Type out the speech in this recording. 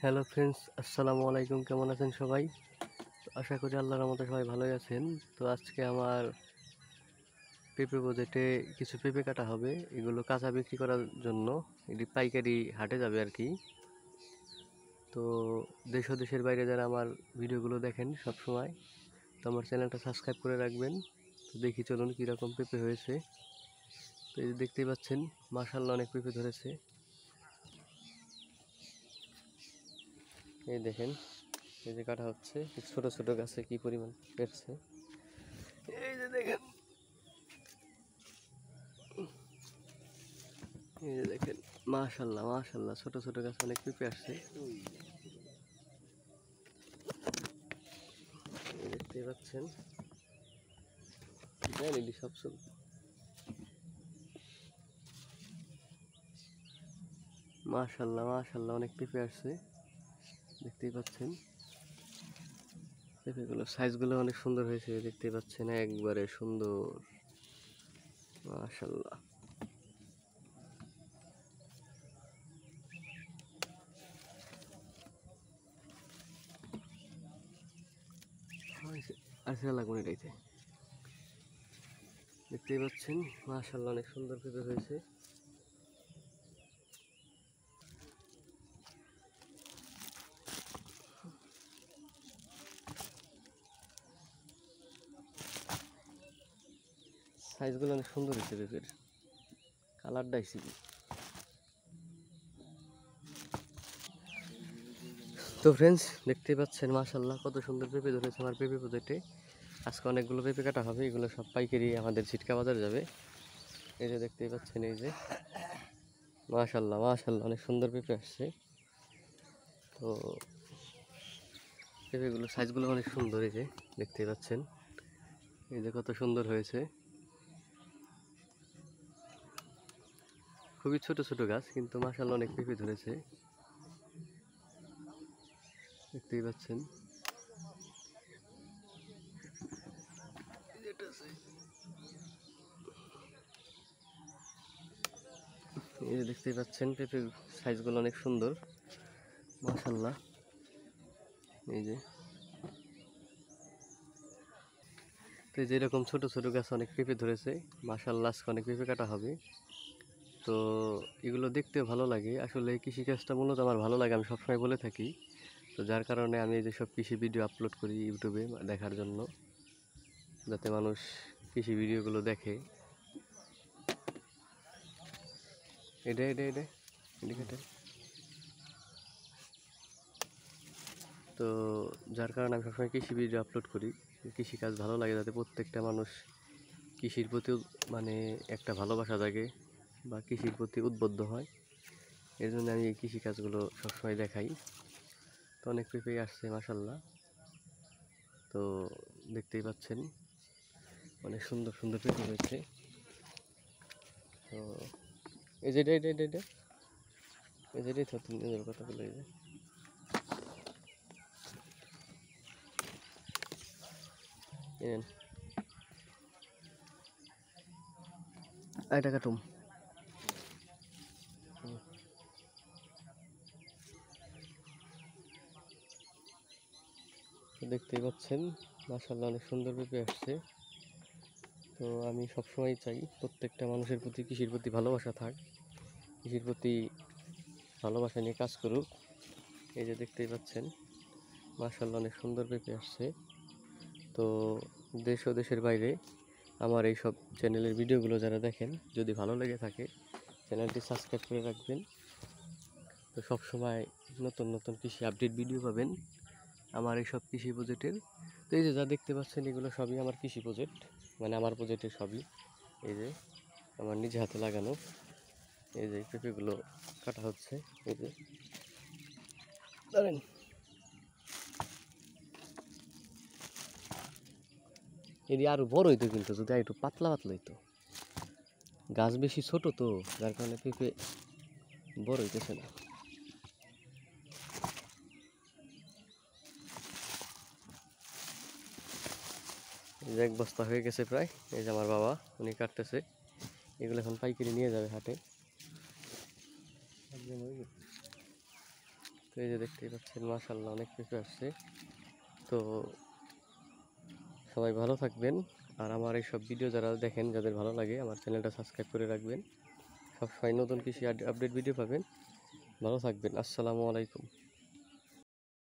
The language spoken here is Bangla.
হ্যালো ফ্রেন্ডস, আসসালামু আলাইকুম। কেমন আছেন সবাই? আশা করি আল্লাহর রহমতে সবাই ভালোই আছেন। তো আজকে আমার পেঁপে বাজেটে কিছু পেঁপে কাটা হবে, এগুলো কাঁচা বিক্রি করার জন্য। এটি পাইকারি হাটে যাবে আর কি। তো দেশ ও দেশের বাইরে যারা আমার ভিডিওগুলো দেখেন সব সময়, তো আমার চ্যানেলটা সাবস্ক্রাইব করে রাখবেন। তো দেখি চলুন কীরকম পেঁপে হয়েছে। তো এই যে দেখতেই পাচ্ছেন, মাশাআল্লাহ অনেক পেঁপে ধরেছে। এই দেখেন, এই যে কাটা হচ্ছে, ছোট ছোট গাছে কি পরিমাণ পেরেছে। এই যে দেখেন, এই যে দেখেন, মাশাআল্লাহ মাশাআল্লাহ ছোট ছোট গাছে অনেক পেঁপে আসছে। দেখতেই পাচ্ছেন, এটি সব মাশাআল্লাহ মাশাআল্লাহ অনেক পেঁপে আসছে। দেখতেই পাচ্ছেন, পেঁপেগুলো সাইজগুলো অনেক সুন্দর হয়েছে। দেখতেই পাচ্ছেন, একবারে সুন্দর, মাশাআল্লাহ। আসলে লাগবে এটাইতে। দেখতেই পাচ্ছেন, মাশাআল্লাহ অনেক সুন্দর পেঁপে হয়েছে। সাইজগুলো অনেক সুন্দর হয়েছে পেঁপের, কালারটা এসে কি। তো ফ্রেন্ডস, দেখতেই পাচ্ছেন মাশাআল্লাহ কত সুন্দর পেঁপে ধরেছে আমার পেঁপে প্রজেক্টে। আজকে অনেকগুলো পেঁপে কাটা হবে, এগুলো সব পাইকারি আমাদের ছিটকা বাজারে যাবে। এই যে দেখতেই পাচ্ছেন, এই যে মাশাআল্লাহ মাশাআল্লাহ অনেক সুন্দর পেঁপে আসছে। তো পেঁপেগুলো সাইজগুলো অনেক সুন্দর, এই যে দেখতেই পাচ্ছেন, এই যে কত সুন্দর হয়েছে। খুবই ছোট ছোট গাছ, কিন্তু মাশাআল্লাহ অনেক পেঁপে ধরেছে। দেখতেই পাচ্ছেন, এই যে দেখতেই পাচ্ছেন, পেঁপের সাইজগুলো অনেক সুন্দর, মাশাআল্লাহ। এই যে, তো যেরকম ছোট ছোট গাছ অনেক পেঁপে ধরেছে, মাশাআল্লাহ আজকে অনেক পেঁপে কাটা হবে। তো এগুলো দেখতেও ভালো লাগে। আসলে কৃষিকাজটা মূলত আমার ভালো লাগে, আমি সবসময় বলে থাকি। তো যার কারণে আমি এই যে সব কৃষি ভিডিও আপলোড করি ইউটিউবে দেখার জন্য, যাতে মানুষ কৃষি ভিডিওগুলো দেখে। এটা এটা এটা এদিকে। তো যার কারণে আমি সবসময় কৃষি ভিডিও আপলোড করি। কৃষিকাজ ভালো লাগে, যাতে প্রত্যেকটা মানুষ কৃষির প্রতি মানে একটা ভালোবাসা জাগে বা কৃষির প্রতি উদ্বুদ্ধ হয়। এর জন্য আমি এই কৃষিকাজগুলো সবসময় দেখাই। তো অনেক পেঁপে আসছে মাশাআল্লাহ। তো দেখতেই পাচ্ছেন, অনেক সুন্দর সুন্দর পেঁপে হয়েছে। তো এই যে এটা এটা এটা এটা এই যে এটাই তো নিজের কথা বলে, এই যে টাকা টুম। দেখতেই পাচ্ছেন, মাশাআল্লাহ অনেক সুন্দর পেঁপে আসছে। তো আমি সবসময় চাই প্রত্যেকটা মানুষের প্রতি কৃষির প্রতি ভালোবাসা থাক, কৃষির প্রতি ভালোবাসা নিয়ে কাজ করুক। এই যে দেখতেই পাচ্ছেন, মাশাআল্লাহ অনেক সুন্দর পেঁপে আসছে। তো দেশ ও দেশের বাইরে আমার এই সব চ্যানেলের ভিডিওগুলো যারা দেখেন, যদি ভালো লেগে থাকে চ্যানেলটি সাবস্ক্রাইব করে রাখবেন। তো সবসময় নতুন নতুন কৃষি আপডেট ভিডিও পাবেন আমার এই সব কৃষি প্রজেক্টের। তো এই যে যা দেখতে পাচ্ছেন, এগুলো সবই আমার কৃষি প্রজেক্ট, মানে আমার প্রজেক্টের সবই। এই যে আমার নিজে হাতে লাগানো, এই যে পেঁপেগুলো কাটা হচ্ছে। এই যে ধরেন, এটি আরো বড় হইতো, কিন্তু যদি একটু পাতলা পাতলা হইতো। গাছ বেশি ছোট তো, যার কারণে পেঁপে বড় হইতেছে না। এই যে এক বস্তা হয়ে গেছে প্রায়। এই যে আমার বাবা, উনি কাটতেছে। এগুলো এখন পাইকারি নিয়ে যাবে হাটে। তো এই যে দেখতেই পাচ্ছেন মাশাআল্লাহ অনেক পেঁপে আসছে। তো সবাই ভালো থাকবেন, আর আমার এইসব ভিডিও যারা দেখেন, যাদের ভালো লাগে আমার চ্যানেলটা সাবস্ক্রাইব করে রাখবেন। সবসময় নতুন কৃষি আপডেট ভিডিও পাবেন। ভালো থাকবেন। আসসালামু আলাইকুম।